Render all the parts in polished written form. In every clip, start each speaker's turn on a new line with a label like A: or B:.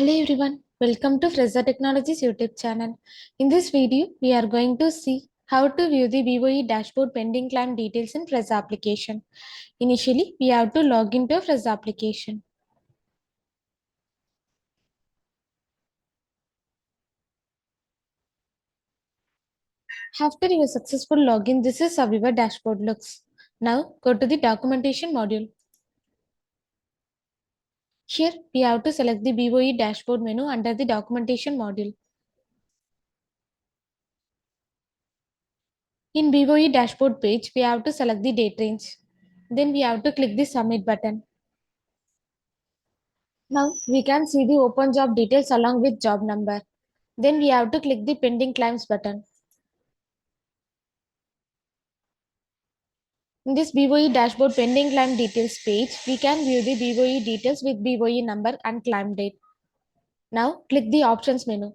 A: Hello everyone, welcome to Fresa Technologies YouTube channel. In this video, we are going to see how to view the BOE dashboard pending claim details in Fresa application. Initially, we have to log into Fresa application. After your successful login, this is how your dashboard looks. Now, go to the documentation module. Here, we have to select the BOE dashboard menu under the documentation module. In BOE dashboard page, we have to select the date range. Then we have to click the submit button. Now we can see the open job details along with job number. Then we have to click the pending claims button. In this BOE dashboard pending claim details page, we can view the BOE details with BOE number and claim date. Now click the options menu.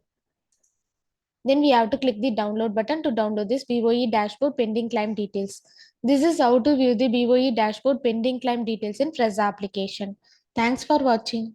A: Then we have to click the download button to download this BOE dashboard pending claim details. This is how to view the BOE dashboard pending claim details in Fresa application. Thanks for watching.